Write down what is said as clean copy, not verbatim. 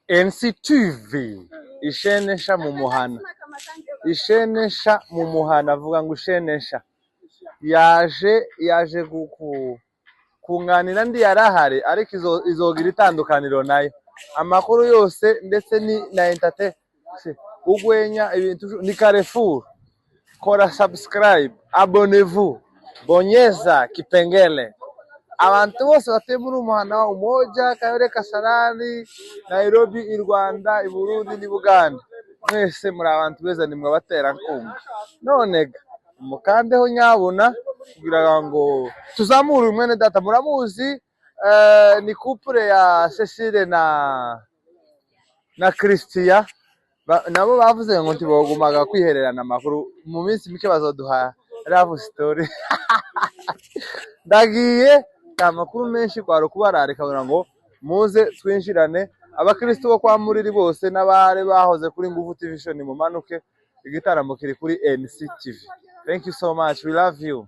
NCTV ishenesha mu muhana, ishenesha mu muhana, avuga ngo ishenesha yaje kunganira ndi yarahari, ariko izogira itandukaniro nayo. Amakuru yose ndetse ni na ugwenya ibintu ni Carrefour. Kora subscribe, abonnez-vous, bonyeza kipengele. Abantu bose batuye muri umuhana Umoja, Karere Kasarani, Nairobi, i Rwanda, i Burundi n'i Buganda, mwese muri abantu beza, nimwe batera nkunga. None mukandeho nyabuna kugira ngo tuzamure mwene data. Muramuzi ni couple ya Cecile na Christian, nabo bavuze ngo ntibogumaga kwihererana amakuru. Mu minsi mike bazoduha love story. Ndagiye amakuru menshi kwaro kubararika kugira ngo muze twinjirane. Abakristo bo kwa Muriri bose n'abare bahoze kuri Nguvu TV show, ni mumanuke, igitaramo kiri kuri NCTV. Thank you so much, we love you.